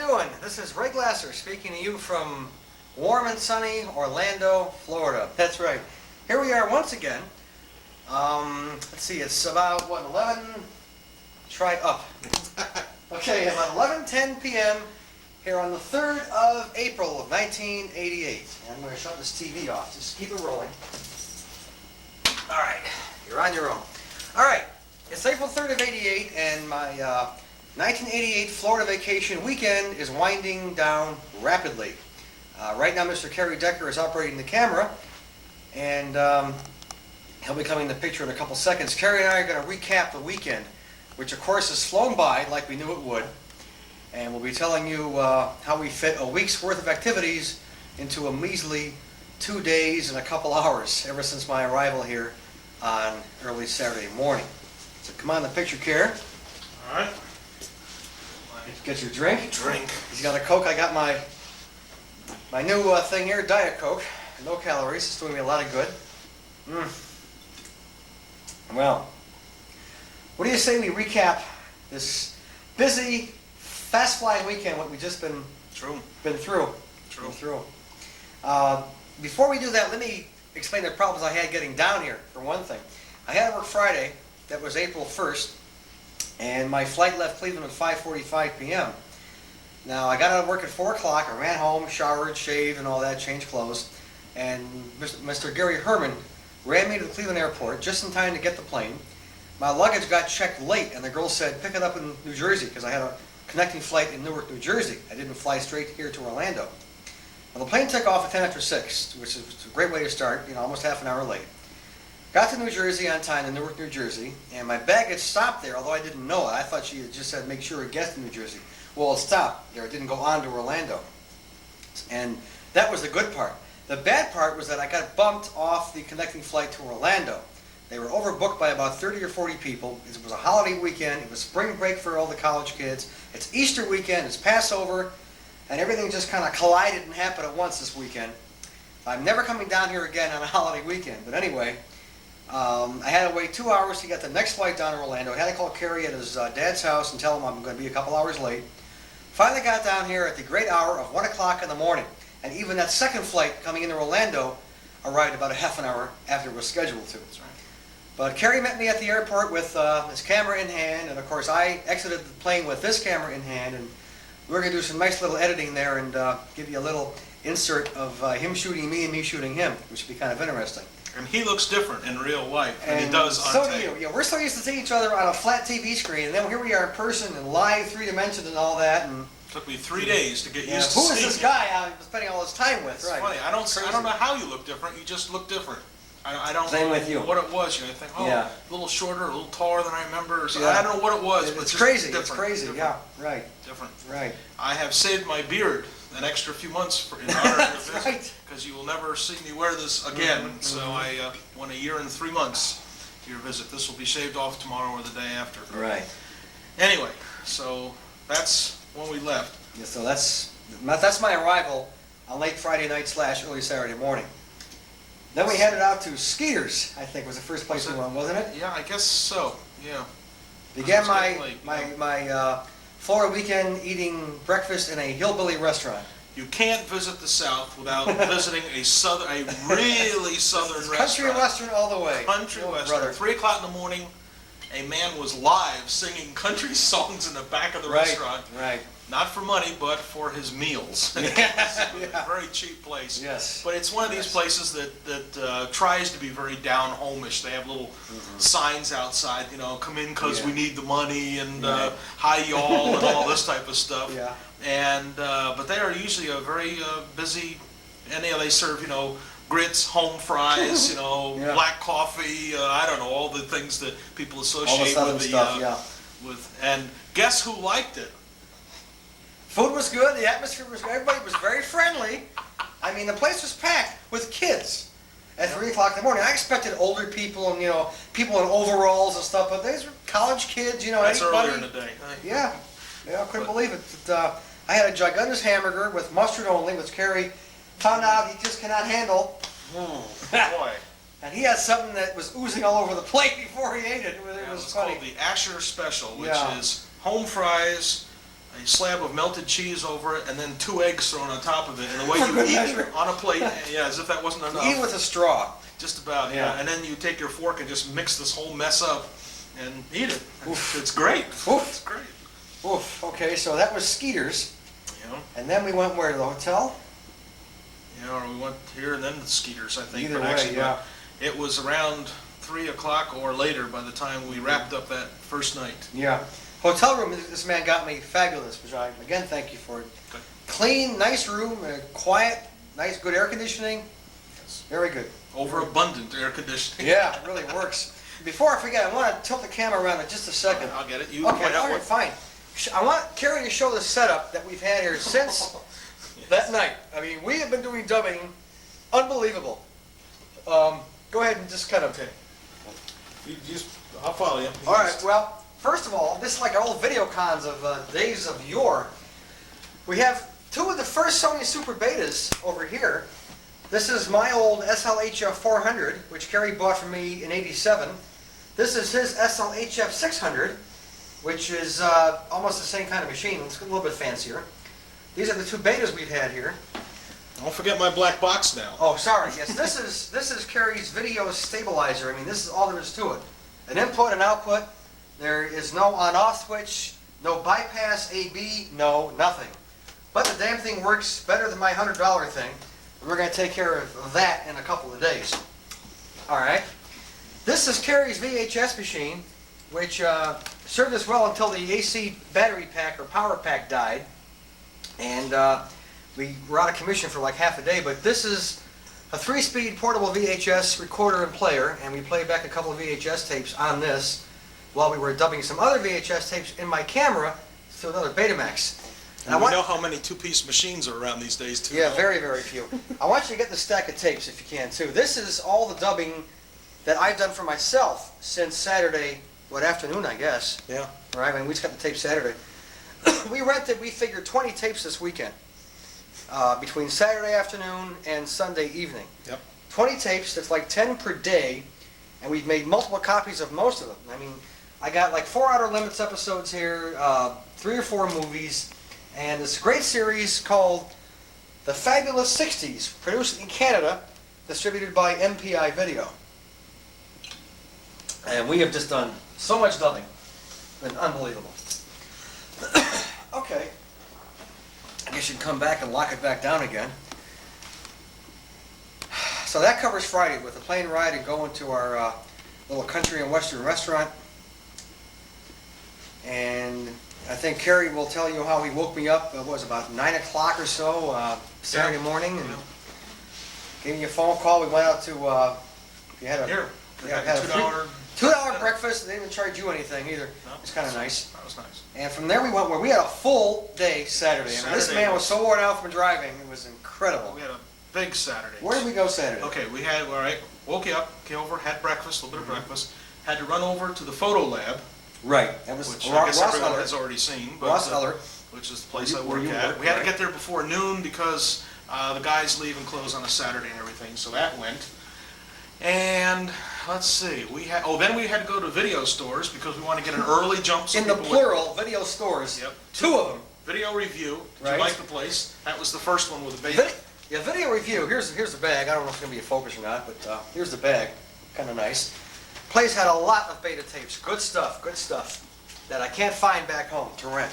doing? This is Ray Glasser speaking to you from warm and sunny Orlando, Florida. That's right. Here we are once again. Let's see, it's about, what, 11? Try up. Okay, about 11:10 p.m. here on the 3rd of April of 1988. And I'm going to shut this TV off. Just keep it rolling. All right, you're on your own. All right, it's April 3rd of 88, and my 1988 Florida vacation weekend is winding down rapidly. Right now, Mr. Kerry Decker is operating the camera, and he'll be coming in the picture in a couple seconds. Kerry and I are going to recap the weekend, which of course has flown by like we knew it would, and we'll be telling you how we fit a week's worth of activities into a measly 2 days and a couple hours ever since my arrival here on early Saturday morning. So come on the picture, Kerry. All right. Get your drink. Drink. He's got a Coke. I got my new thing here, Diet Coke. No calories. It's doing me a lot of good. Well, what do you say we recap this busy, fast-flying weekend, what we've just been through? Before we do that, let me explain the problems I had getting down here, for one thing. I had to work Friday. That was April 1st. And my flight left Cleveland at 5:45 p.m. Now, I got out of work at 4 o'clock. I ran home, showered, shaved, and all that, changed clothes. And Mr. Gary Herman ran me to the Cleveland airport just in time to get the plane. My luggage got checked late, and the girl said, pick it up in New Jersey, because I had a connecting flight in Newark, New Jersey. I didn't fly straight here to Orlando. Well, the plane took off at 10 after 6, which is a great way to start, almost half an hour late. Got to New Jersey on time in Newark, New Jersey, and my baggage stopped there, although I didn't know it. I thought she had just said, make sure it gets to New Jersey. Well, it stopped there. It didn't go on to Orlando. And that was the good part. The bad part was that I got bumped off the connecting flight to Orlando. They were overbooked by about 30 or 40 people. It was a holiday weekend. It was spring break for all the college kids. It's Easter weekend. It's Passover. And everything just kind of collided and happened at once this weekend. I'm never coming down here again on a holiday weekend. But anyway, I had to wait 2 hours to get the next flight down to Orlando. I had to call Kerry at his dad's house and tell him I'm going to be a couple hours late. Finally got down here at the great hour of 1 o'clock in the morning. And even that second flight coming into Orlando arrived about a half an hour after it was scheduled to. That's right. But Kerry met me at the airport with his camera in hand. And of course, I exited the plane with this camera in hand. And we're going to do some nice little editing there and give you a little insert of him shooting me and me shooting him, which would be kind of interesting. And he looks different in real life than he does on so tape. do you. Yeah, we're so used to seeing each other on a flat TV screen, and then here we are in person and live 3 dimensions and all that. And took me 3 days to get used to who seeing is this guy I'm spending all this time with? It's funny. I don't know how you look different. You just look different. I don't Same know with you. what it was. I think, a little shorter, a little taller than I remember. Or something. Yeah. I don't know what it was, but it's crazy. Different, it's crazy. different, Yeah, right. Different. Right. I have saved my beard an extra few months in honor of this, right. Because you will never see me wear this again. So I went a year and 3 months to your visit. This will be shaved off tomorrow or the day after. Right. Anyway, so that's when we left. Yeah, so that's my arrival on late Friday night / early Saturday morning. Then we headed out to Skeeter's, I think was the first place we went, wasn't it? Yeah, I guess so. Yeah. Began my Florida weekend eating breakfast in a hillbilly restaurant. You can't visit the South without visiting a really southern restaurant. Country western all the way. Country western. Brother. 3 o'clock in the morning, a man was live singing country songs in the back of the restaurant. Right. Not for money, but for his meals. Yeah. A very cheap place. Yes. But it's one of these places that tries to be very down-home-ish. They have little signs outside, come in because we need the money, and hi y'all, and all this type of stuff. Yeah. And but they are usually a very busy, and they serve grits, home fries, black coffee. I don't know, all the things that people associate all the with the stuff, with. And guess who liked it? Food was good. The atmosphere was good. Everybody was very friendly. I mean, the place was packed with kids at 3 o'clock in the morning. I expected older people and people in overalls and stuff, but these were college kids. That's anybody. earlier in the day. Yeah, I couldn't believe it. I had a gigantic hamburger with mustard only, which Kerry found out he just cannot handle. Boy. And he had something that was oozing all over the plate before he ate it. It was It's funny. called the Asher Special, which Yeah. is home fries, a slab of melted cheese over it, and then 2 eggs thrown on top of it, and the way For you good eat measure. on a plate, yeah, as if that wasn't enough. Eat with a straw. Just about, Yeah. yeah. And then you take your fork and just mix this whole mess up and eat it. It's great. Oof. It's great. Oof, okay, so that was Skeeter's. You know, And then we went where, to the hotel? or we went here and then the Skeeters, I think. Either but way, actually, yeah. it was around 3 o'clock or later by the time we wrapped up that first night. Yeah. Hotel room, this man got me fabulous, which I, again, thank you for it. Good. Clean, nice room, quiet, nice, good air conditioning. Very good. Overabundant air conditioning. Yeah, it really works. Before I forget, I want to tilt the camera around in just a second. I'll get it. You Okay, point out all right, what. fine. I want Kerry to show the setup that we've had here since that night. I mean, we have been doing dubbing, unbelievable. Go ahead and just kind of. Okay. I'll follow you. All right, well, first of all, this is like our old video cons of days of yore. We have 2 of the first Sony Super Betas over here. This is my old SLHF 400, which Kerry bought for me in '87. This is his SLHF 600, which is almost the same kind of machine. It's a little bit fancier. These are the 2 betas we've had here. Don't forget my black box now. Oh, sorry. Yes, this is Kerry's video stabilizer. I mean, this is all there is to it. An input and output. There is no on-off switch, no bypass AB, no nothing. But the damn thing works better than my $100 thing. We're going to take care of that in a couple of days. All right. This is Kerry's VHS machine, which served us well until the AC battery pack or power pack died. And we were out of commission for like half a day. But this is a 3-speed portable VHS recorder and player. And we played back a couple of VHS tapes on this while we were dubbing some other VHS tapes in my camera to another Betamax. And we know how many 2-piece machines are around these days, too. Yeah, very, very few. I want you to get the stack of tapes if you can, too. This is all the dubbing that I've done for myself since Saturday, afternoon, I guess. Yeah. Right, I mean, we just got the tape Saturday. We figured 20 tapes this weekend, between Saturday afternoon and Sunday evening. Yep. 20 tapes, that's like 10 per day, and we've made multiple copies of most of them. I mean, I got like 4 Outer Limits episodes here, 3 or 4 movies, and this great series called The Fabulous 60s, produced in Canada, distributed by MPI Video. And we have just done so much dubbing. Been unbelievable. Okay. I guess you can come back and lock it back down again. So that covers Friday with a plane ride and going to our little country and western restaurant. And I think Kerry will tell you how he woke me up, it was about 9 o'clock or so, Saturday morning, and gave me a phone call. We went out to, you had a, Here. yeah, Got had a the free- $2. $2 breakfast. They didn't charge you anything either. No, It's kind of nice. That was nice. And from there we went where we had a full day Saturday. I mean, this Saturday man was so worn out from driving, it was incredible. We had a big Saturday. Where did we go Saturday? Okay, we had, all right, woke you up, came over, had breakfast, a little bit of breakfast, had to run over to the photo lab, Right, that was which I guess Ross everyone Eller. has already seen. But, Ross Eller. which is the place Where I you- work where you at. work, We had to right. get there before noon because the guys leave and close on a Saturday and everything, so that went. And let's see, then we had to go to video stores because we wanted to get an early jump. So In the people would- plural, video stores. Yep. 2 of them. Video review. Did Right. you like the place? That was the first one with the baby. Yeah, video review. Here's the bag. I don't know if it's gonna be a focus or not, but here's the bag. Kind of nice. Place had a lot of beta tapes. Good stuff. Good stuff that I can't find back home to rent.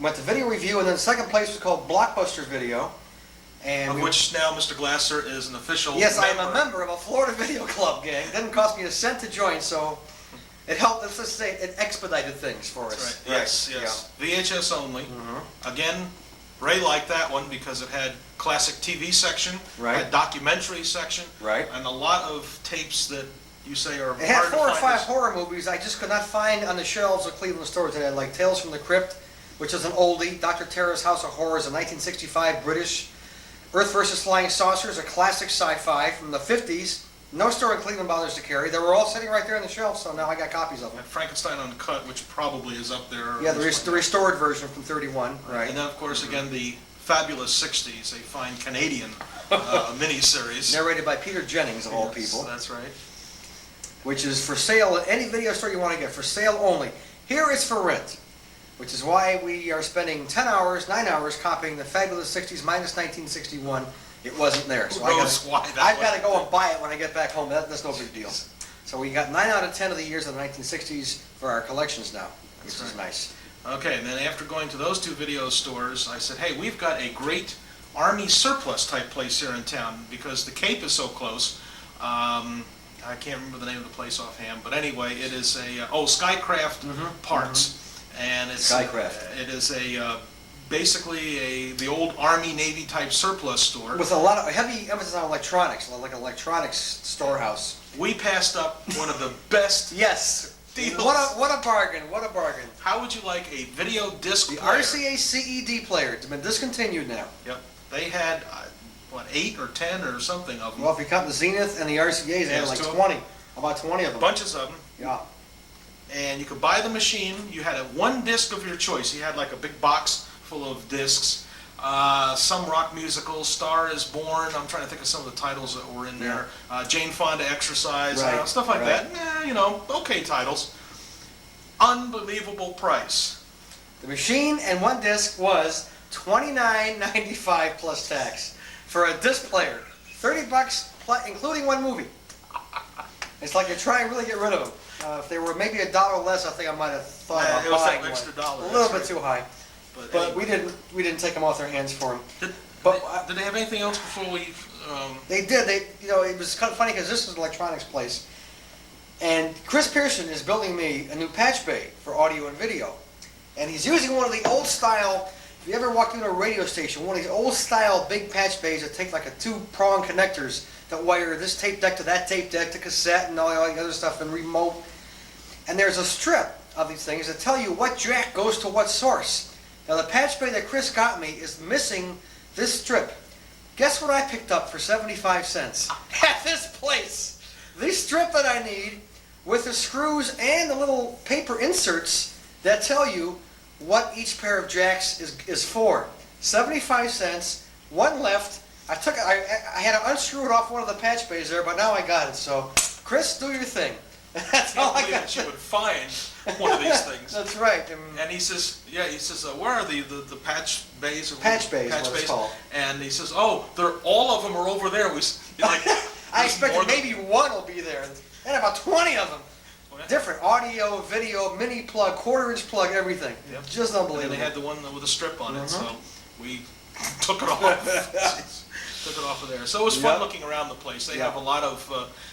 Went to video review, and then the second place was called Blockbuster Video. And Of which now Mr. Glasser is an official yes, I member. am a member of a Florida Video Club, gang. Didn't cost me a cent to join, so it helped. Let's just say it expedited things for us. That's right. Yes, yes. VHS only. Again, Ray liked that one because it had classic TV section, Right. had documentary section, Right. and a lot of tapes that you say are It had hard to 4 or find 5 this- horror movies I just could not find on the shelves of Cleveland stores. It had like Tales from the Crypt, which is an oldie, Dr. Terror's House of Horrors, a 1965 British, Earth vs. Flying Saucers, a classic sci-fi from the 50s. No store in Cleveland bothers to carry. They were all sitting right there on the shelf, so now I got copies of them. and Frankenstein Uncut, which probably is up there. Yeah, the restored version from 31, right. And then, of course, again, the Fabulous 60s, a fine Canadian miniseries. Narrated by Peter Jennings, of all Yes, people, That's right. which is for sale at any video store you want to get, for sale only. Here it's for rent. which is why we are spending 10 hours, 9 hours copying the fabulous 60s minus 1961. It wasn't there. So I've got to go and buy it when I get back home. That's no big deal. So we got 9 out of 10 of the years of the 1960s for our collections now, which is nice. Okay, and then after going to those two video stores, I said, hey, we've got a great Army surplus type place here in town because the Cape is so close. I can't remember the name of the place offhand, but anyway, it is a Skycraft Parts, and it's Skycraft. It is a basically the old Army Navy type surplus store with a lot of heavy emphasis on electronics, like an electronics storehouse. We passed up one of the best yes deals. What a bargain! What a bargain! How would you like a video disc the player? RCA CED player. It's been discontinued now. Yep, they had. What, 8 or 10 or something of them? Well, if you count the Zenith and the RCAs, they had like 20. About 20 of them. Bunches of them. Yeah. And you could buy the machine. You had one disc of your choice. You had like a big box full of discs. Some rock musicals, Star is Born. I'm trying to think of some of the titles that were in there. Jane Fonda Exercise, stuff like that. Okay titles. Unbelievable price. The machine and one disc was $29.95 plus tax. For a disc player, $30 including one movie. It's like you're trying to really get rid of them. If they were maybe $1 less, I think I might have thought about buying one. Extra dollar. A little bit too high, but anyway. we didn't take them off their hands for them. Did they have anything else before we? They did. It was kind of funny because this is an electronics place, and Chris Pearson is building me a new patch bay for audio and video, and he's using one of the old style. If you ever walk into a radio station, one of these old style big patch bays that take like a 2-prong connectors that wire this tape deck to that tape deck to cassette and all the other stuff and remote. And there's a strip of these things that tell you what jack goes to what source. Now the patch bay that Chris got me is missing this strip. Guess what I picked up for 75 cents at this place? The strip that I need with the screws and the little paper inserts that tell you what each pair of jacks is for. 75 cents, one left. I had to unscrew it off one of the patch bays there, but now I got it. So, Chris, do your thing. That's all I got. That you would find one of these things. That's right. And he says, where are the patch bays? Patch bays, what it's called. And he says, all of them are over there. I expected maybe one will be there. And about 20 of them. Different audio, video, mini plug, 1/4-inch plug, everything. Yep. Just unbelievable. And they had the one with a strip on it, so we took it off. Took it off of there. So it was fun looking around the place. They have a lot of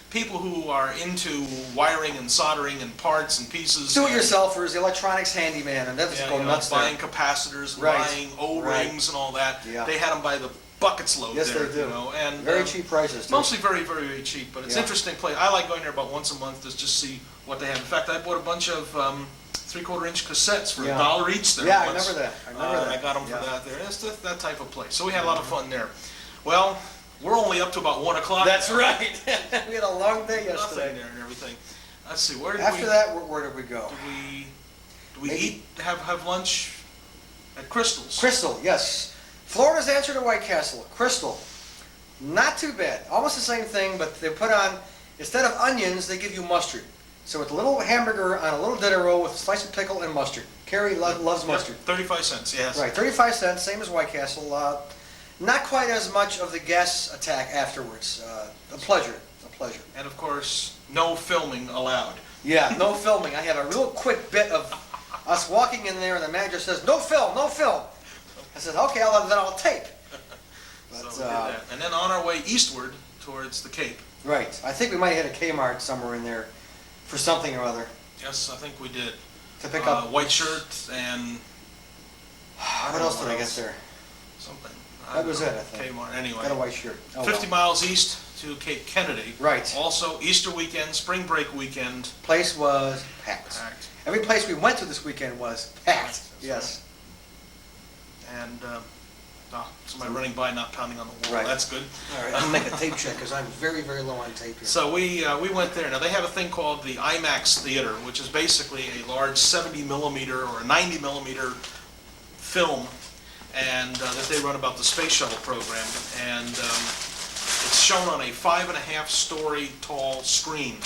people who are into wiring and soldering and parts and pieces. Do-it-yourselfers, the electronics handyman, and that's going nuts buying there. capacitors, and buying O-rings and all that. Yeah. They had them by the buckets load there. Yes, they do. And very cheap prices. Too. Mostly very, very, very cheap, but it's an interesting place. I like going there about once a month to just see what they have. In fact, I bought a bunch of 3/4-inch cassettes for $1 each there. Yeah, once. I remember that. I got them for that there. That's that type of place. So we had a lot of fun there. Well, we're only up to about 1 o'clock. That's right. We had a long day yesterday. Nothing there and everything. Let's see. Where did After that, where did we go? Did we eat? Have lunch at Crystal's? Crystal, yes. Florida's answer to White Castle. Crystal. Not too bad. Almost the same thing, but they put on, instead of onions, they give you mustard. So it's a little hamburger on a little dinner roll with a slice of pickle and mustard. Carrie loves mustard. 35 cents, yes. Right, 35 cents, same as White Castle. Not quite as much of the gas attack afterwards. A pleasure. And of course, no filming allowed. Yeah, no filming. I had a real quick bit of us walking in there, and the manager says, "No film, no film." I said, "Okay, then I'll tape." So we did that. And then on our way eastward towards the Cape. Right. I think we might have hit a Kmart somewhere in there for something or other. Yes, I think we did. To pick up white shirt and what else did I get there? Something. That was it, I think. Kmart. Anyway. Got a white shirt. 50 miles east to Cape Kennedy. Right. Also, Easter weekend, spring break weekend. Place was packed. Every place we went to this weekend was packed. Yes. And somebody running by, not pounding on the wall. Right. That's good. All right, I'll make a tape check because I'm very, very low on tape here. So we went there. Now they have a thing called the IMAX theater, which is basically a large 70 millimeter or a 90 millimeter film, and that they run about the space shuttle program, and it's shown on a 5.5-story tall screen,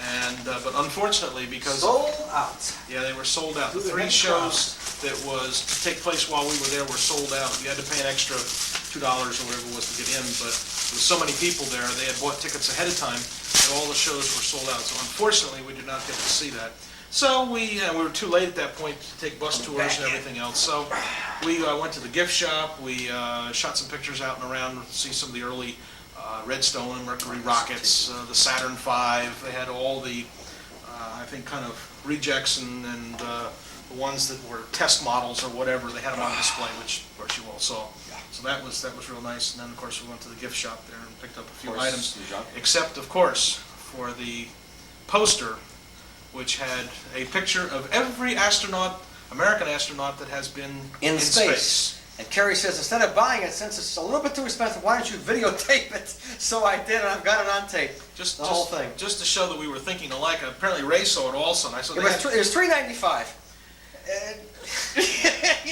And, but unfortunately, because, Sold out. yeah, they were sold out. The Through the 3 head shows that was to take place while we were there were sold out. You had to pay an extra $2 or whatever it was to get in, but there was so many people there, they had bought tickets ahead of time, that all the shows were sold out. So unfortunately, we did not get to see that. So we were too late at that point to take bus tours and everything else. So we went to the gift shop, we shot some pictures out and around, to see some of the early Redstone and Mercury rockets, the Saturn V. They had all the, I think, kind of rejects and the ones that were test models or whatever. They had them on display, which of course you all saw. So that was real nice. And then of course we went to the gift shop there and picked up a few items, except of course for the poster, which had a picture of every astronaut, American astronaut that has been in space. And Kerry says, instead of buying it, since it's a little bit too expensive, why don't you videotape it? So I did, and I've got it on tape, the whole thing. Just to show that we were thinking alike. Apparently Ray saw it also, and I saw It was $3.95.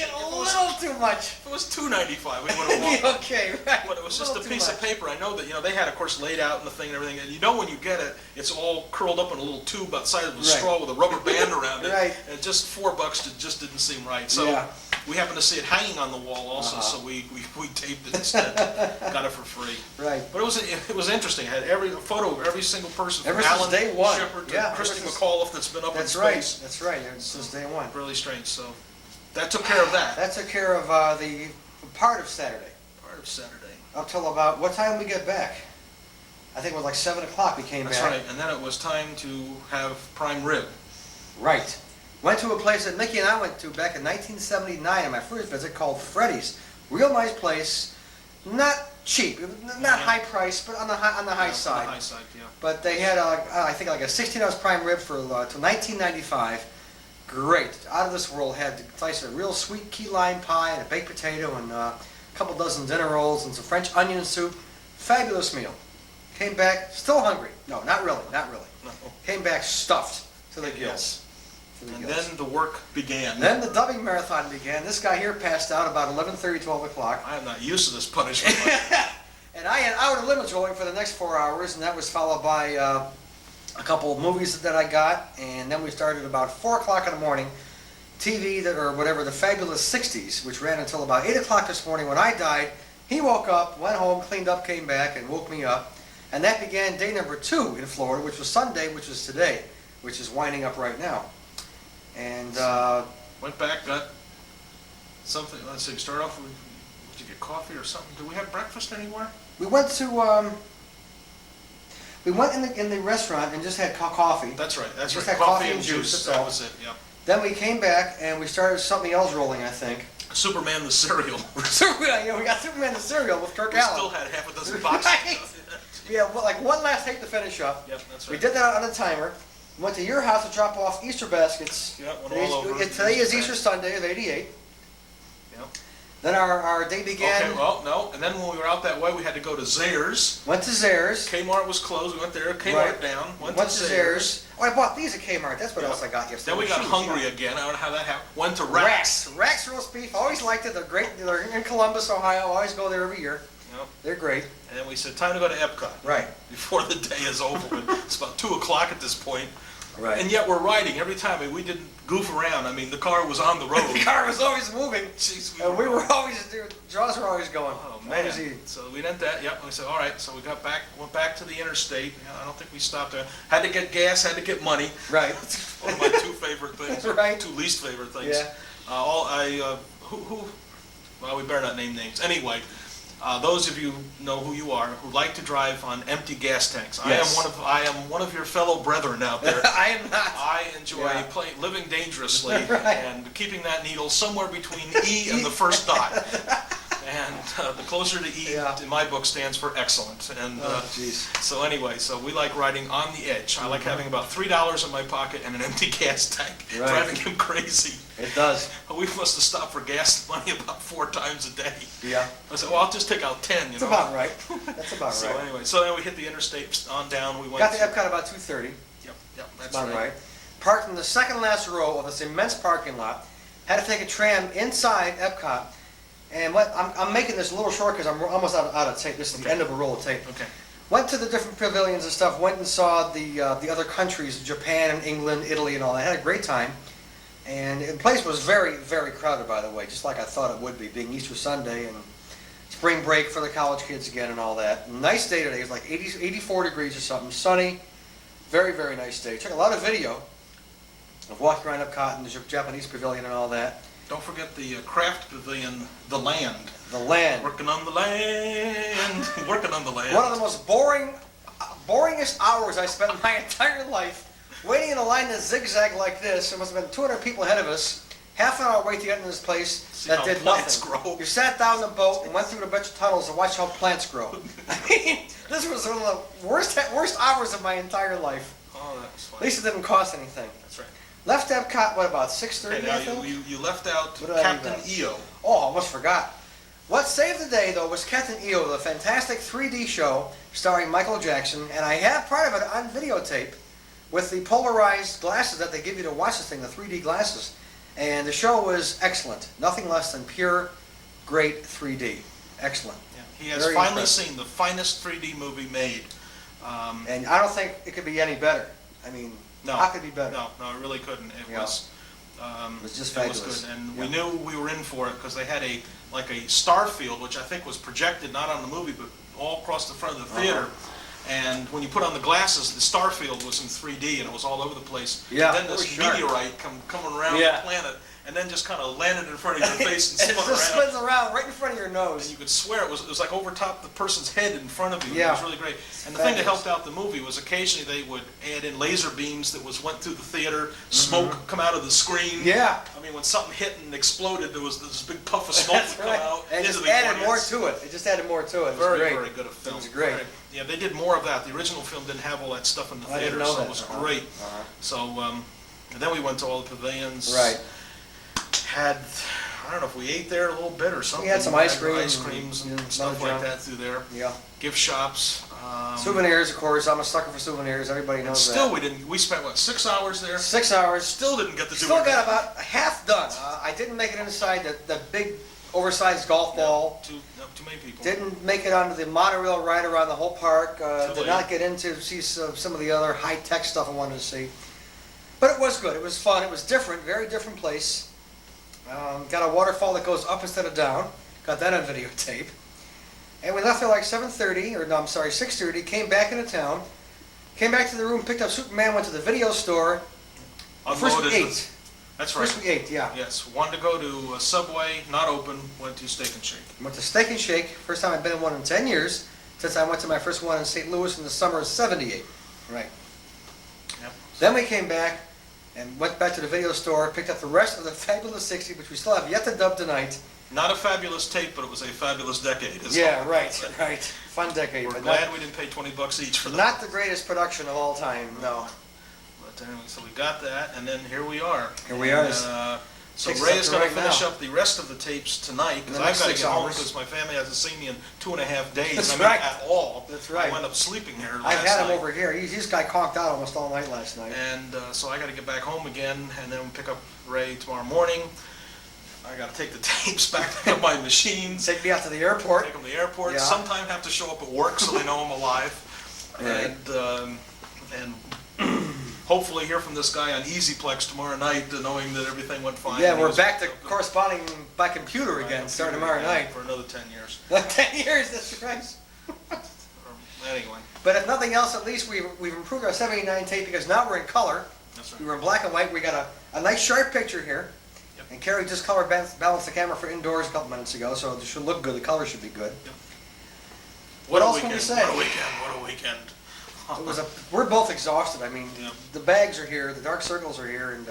A little too much. If it was $2.95, we would have It'd be walked. okay, right? But it was just a too piece of much. paper. I know that, they had, of course, laid out in the thing and everything, and when you get it, it's all curled up in a little tube outside of a straw with a rubber band around it. Right. And just $4 just didn't seem right. So Yeah. we happened to see it hanging on the wall also, so we taped it instead. Got it for free. Right. But it was interesting. It had every photo of every single person from Ever since Alan day one. Shepard to Yeah, Christy ever since- McAuliffe that's been up in That's right, space. that's right, since day one. Really strange. So that took care of that. That took care of the part of Saturday. Part of Saturday. Up till about, what time did we get back? I think it was like 7 o'clock we came That's back. right. And then it was time to have prime rib. Right. Went to a place that Mickey and I went to back in 1979 on my first visit called Freddy's. Real nice place, not cheap, not high price, but on the high On the side. high side, yeah. But they had, I think, like a 16-ounce prime rib for till 1995. Great, out of this world. Had a slice of real sweet key lime pie and a baked potato and a couple dozen dinner rolls and some French onion soup. Fabulous meal. Came back still hungry. No, not really, not really. No. Came back stuffed to the gills. To the And gills. then the work began. Then the dubbing marathon began. This guy here passed out about 11:30, 12 o'clock. I am not used to this punishment. And I had outer limits rolling for the next 4 hours, and that was followed by a couple of movies that I got, and then we started about 4 o'clock in the morning, TV, or whatever, the Fabulous 60s, which ran until about 8 o'clock this morning when I died. He woke up, went home, cleaned up, came back, and woke me up. And that began day number 2 in Florida, which was Sunday, which was today, which is winding up right now. And Went back, got something, let's see, start off with, did you get coffee or something? Do we have breakfast anywhere? we went to, we went in the restaurant and just had coffee. That's right, that's Just right. had coffee and juice, that's That all. was it, yeah. Then we came back and we started something else rolling, I think. Superman the cereal. We got Superman the cereal with Kirk We still Allen. had half a dozen boxes. Right. We had like one last tape to finish up. Yep, that's We right. did that on a timer. Went to your house to drop off Easter baskets. Yeah, went all over. Today is Easter Sunday of '88. Yep. Then our day began. Okay, well, no, and then when we were out that way, we had to go to Zayre's. Went to Zayre's. Kmart was closed, we went there, Kmart Right. down, went to to Zayre's. Oh, I bought these at Kmart. That's what Yep. else I got yesterday. Then we got Shoes, hungry yeah. again, I don't know how that happened. Went to Rax. Rax roast beef. Always liked it. They're great. They're in Columbus, Ohio. Always go there every year. Yep. They're great. And then we said, time to go to Epcot. Right. Before the day is over. It's about 2 o'clock at this point. Right. And yet we're riding every time. I mean, we didn't goof around. I mean, the car was on the road. The car was always moving. Jeez, And we were always, jaws were always going. Oh, man. Always eating. So we did that, yep. And we said, all right. So we got back, went back to the interstate. You know, I don't think we stopped there. Had to get gas, had to get money. Right. One of my 2 favorite things. Right. 2 least favorite things. Yeah. Well, we better not name names. Anyway, those of you know who you are who like to drive on empty gas tanks. Yes. I am one of your fellow brethren out there. I am not. I enjoy Yeah. living dangerously Right. and keeping that needle somewhere between E and the first dot. And the closer to E, Yeah. in my book, stands for excellent. And Oh, jeez. so anyway, so we like riding on the edge. I like having about $3 in my pocket and an empty gas tank, Right. driving him crazy. It does. We must have stopped for gas money about 4 times a day. Yeah. I said, well, I'll just take out 10, That's about right. That's about So right. anyway, so then we hit the interstate on down. We went Got to to Epcot about 2:30. Yep, that's About right. right. Parked in the second last row of this immense parking lot. Had to take a tram inside Epcot. And I'm making this a little short because I'm almost out of tape. This is the Okay. end of a roll of tape. Okay. Went to the different pavilions and stuff, went and saw the other countries, Japan and England, Italy and all that. Had a great time. And the place was very, very crowded, by the way, just like I thought it would be, being Easter Sunday and spring break for the college kids again and all that. Nice day today. It was like 84 degrees or something. Sunny. Very, very nice day. Took a lot of video of walking around Epcot and the Japanese pavilion and all that. Don't forget the craft pavilion, the land. The land. Working on the land. Working on the land. One of the most boringest hours I spent in my entire life. Waiting in a line that zigzagged like this. There must have been 200 people ahead of us. Half an hour wait to get into this place See that how did plants nothing. grow. You sat down in the boat and went through a bunch of tunnels and watched how plants grow. I mean, this was one of the worst hours of my entire life. Oh, that was fun. At least it didn't cost anything. That's right. Left Epcot, what, about 6:30, Okay, I now think? you left out What did I Captain leave EO. Oh, I almost forgot. What saved the day, though, was Captain EO, the fantastic 3D show starring Michael Jackson, and I have part of it on videotape with the polarized glasses that they give you to watch this thing, the 3D glasses. And the show was excellent. Nothing less than pure, great 3D. Excellent. Yeah, he has Very finally impressive. seen the finest 3D movie made. And I don't think it could be any better. I mean, No, how could it be better? No, it really couldn't. It Yeah. was. It was just It was fabulous. good, and Yeah. we knew we were in for it because they had a star field, which I think was projected not on the movie but all across the front of the theater. And when you put on the glasses, the star field was in 3D and it was all over the place. Yeah, And then it was this sharp. meteorite coming around Yeah. the planet and then just kind of landed in front of your face and It spun just around. spins around right in front of your And nose. you could swear it was like over top the person's head in front of you. Yeah. It was really great. And the thing that Fabulous. helped out the movie was occasionally they would add in laser beams that went through the theater, smoke come out of the screen. Mm-hmm. Yeah. I mean, when something hit and exploded, there was this big puff of smoke That's that come right. out And it into just the added more audience. to it. It just added more to it. It was Very, great. very good a film. It was great. Yeah, they did more of that. The original film didn't have all that stuff in the I didn't theater, know so that. it was Uh-huh. great. Uh-huh. So, and then we went to all the pavilions. Right. Had, I don't know if we ate there a little bit or something. We had some ice Had cream ice and, creams and yeah, stuff another like junk. that through there. Yeah. Gift shops. Souvenirs, of course. I'm a sucker for souvenirs. Everybody And knows still, that. we spent, what, 6 hours there? 6 hours. Still didn't get to do Still it. got about half done. I didn't make it inside the big, oversized golf ball. Too many people. Didn't make it onto the monorail ride around the whole park. Too Did not late. get into see some of the other high-tech stuff I wanted to see. But it was good. It was fun. It was different. Very different place. Got a waterfall that goes up instead of down. Got that on videotape. And we left there like 7:30, or no, I'm sorry, 6:30. Came back into town. Came back to the room, picked up Superman, went to the video store. First we Unloaded ate. That's right. First we ate, yeah. Yes, wanted to go to Subway, not open, went to Steak and Shake. Went to Steak and Shake. First time I've been in one in 10 years, since I went to my first one in St. Louis in the summer of '78. Right. Yep. Then we came back and went back to the video store, picked up the rest of the Fabulous 60, which we still have yet to dub tonight. Not a fabulous tape, but it was a fabulous decade. is Yeah, all. right, right. Fun decade, We're but glad we didn't pay $20 each for that. not the greatest production of all time, no. But anyway, so we got that, and then here we are. Here we are. And, so Takes us Ray up is to going right to finish now. up the rest of the tapes tonight, In because the I've next got to 6 get home, hours. because my family hasn't seen me in 2.5 days. That's I mean, right. at all. That's right. I wound up sleeping here last I've had him night. over here. He's got conked out almost all night last night. And so I got to get back home again, and then pick up Ray tomorrow morning. I got to take the tapes back to my machines, Take me out to the airport. take them to the airport. Yeah. Sometime have to show up at work so they know I'm alive. Right. And hopefully hear from this guy on EasyPlex tomorrow night, knowing that everything went fine. Yeah, and he we're was- back to corresponding by computer Right, again, starting tomorrow night. For another 10 years. 10 years, that's right. Anyway, But if nothing else, at least we've improved our '79 tape because now we're in color. that's We right. were in black and white. We got a nice sharp picture here. Yep. And Kerry just color balanced the camera for indoors a couple minutes ago, so it should look good. The color should be good. What a else can weekend, we say? What a weekend, what a weekend. We're both exhausted. I mean, Yeah. the bags are here, the dark circles are here, and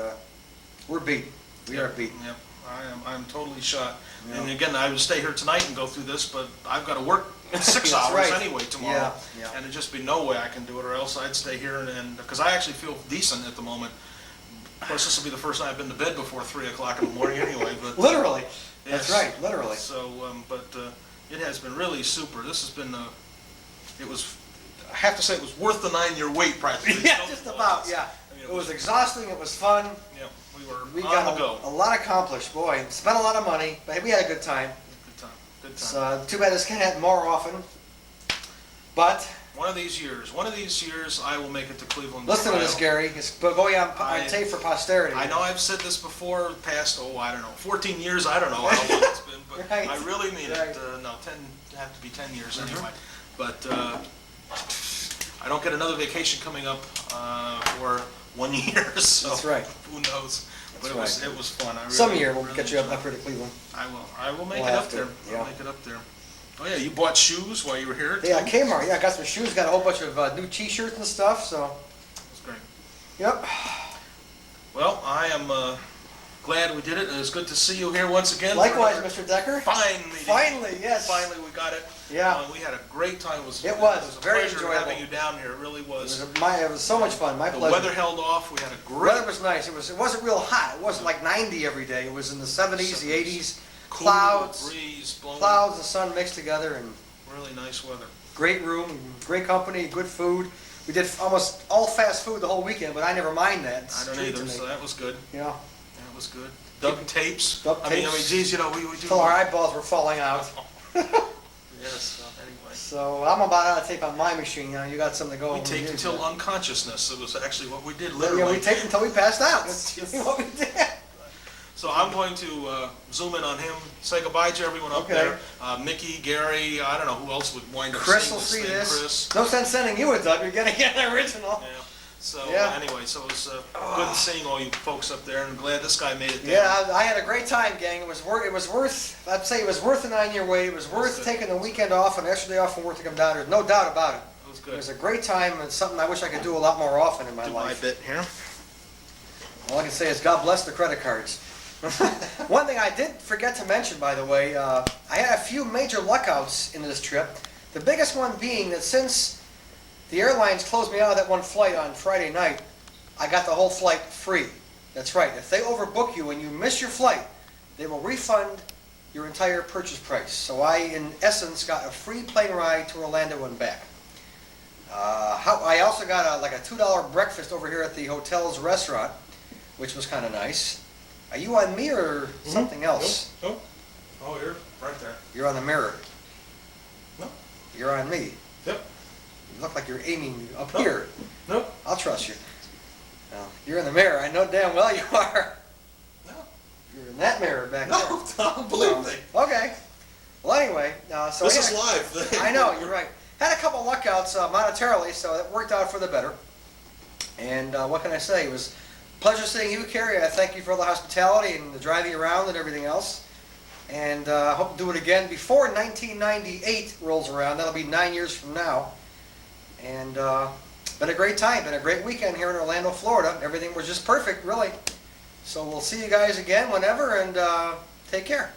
we're beat. We are beat. Yep, I'm totally shot. Yeah. And again, I would stay here tonight and go through this, but I've got to work 6 That's hours right. anyway tomorrow. Yeah, yeah. And there'd just be no way I can do it, or else I'd stay here and, because I actually feel decent at the moment. Of course, this will be the first time I've been to bed before 3 o'clock in the morning anyway, but. Literally. That's Yes. right, literally. So, but it has been really super. This has been, it was, I have to say, it was worth the 9-year wait practically. Yeah, just about, yeah. I mean, It was exhausting, it was fun. Yeah, we were We on got the go. a lot accomplished, boy. Spent a lot of money, but we had a good time. Good time, good It's time. too bad this can't happen more often. But One of these years, I will make it to Cleveland. Listen to Ohio. this, Gary. It's going on I- tape for posterity. I know I've said this before, past, I don't know, 14 years, I don't know how long it's been, but Right. I really mean Right. it. No, 10, have to be 10 years Mhm. anyway. But I don't get another vacation coming up for 1 year, so That's right. who knows? But That's it was fun. I really, Some year we'll really get you up enjoyed here to Cleveland. it. I will make We'll it have up to, there. yeah. I'll make it up there. Oh yeah, you bought shoes while you were here? Yeah, too? Kmart. Yeah, I got some shoes, got a whole bunch of new T-shirts and stuff. So, That's great. yep. Well, I am glad we did it. It's good to see you here once again. Likewise, for another Mr. Decker. Fine meeting. Finally, yes. Finally, we got it. Yeah. We had a great time. It was It a was very pleasure enjoyable. having you down here. It really It was. it was so much fun. My The pleasure. weather held off. We had a The great weather was nice. It wasn't real hot. It wasn't like 90 every day. It was in the 70s, the 80s. cool Clouds, breeze blowing. clouds and sun mixed together, and Really nice weather. great room, great company, good food. We did almost all fast food the whole weekend, but I never mind that. It's I a don't treat either, to so me. that was good. You know, That was good. Duct tapes. Duct I mean, tapes. geez, we do. till our eyeballs were falling out. Yes. Anyway, So I'm about out of tape on my machine. You know, you got something to go. we when taped you until use that. unconsciousness. It was actually what we did, Yeah, literally. we taped until we passed out. That's what we did. So I'm going to zoom in on him, say goodbye to everyone up Okay. there. Mickey, Gary, I don't know who else would wind up Chris seeing will this see thing. this. Chris. No sense sending you a dub. You're getting an original. Yeah. So Yeah. anyway, so it was good seeing all you folks up there, and I'm glad this guy made it down. Yeah, I had a great time, gang. It was worth. It was worth. I'd say it was worth the 9-year wait. It was worth good. taking the weekend off and an extra day off from work to come down here. No doubt about it. It was It good. was a great time and something I wish I could do a lot more often in my Do my life. bit here. All I can say is God bless the credit cards. One thing I did forget to mention, by the way, I had a few major luckouts into this trip. The biggest one being that since the airlines closed me out of that one flight on Friday night, I got the whole flight free. That's right. If they overbook you and you miss your flight, they will refund your entire purchase price. So I, in essence, got a free plane ride to Orlando and back. I also got like a $2 breakfast over here at the hotel's restaurant, which was kind of nice. Are you on me or something else? Nope. Oh, you're right there. You're on the mirror. No. You're on me. Yep. You look like you're aiming up Nope. here. Nope. I'll trust you. No, you're in the mirror. I know damn well you are. No. You're in that mirror back No, don't believe me. there. Okay. Well, anyway, so This I is had live. I know, you're right. Had a couple luckouts monetarily, so it worked out for the better. And what can I say? It was a pleasure seeing you, Kerry. I thank you for all the hospitality and the driving around and everything else. And I hope to do it again before 1998 rolls around. That'll be 9 years from now. And been a great time. Been a great weekend here in Orlando, Florida. Everything was just perfect, really. So we'll see you guys again whenever, and take care.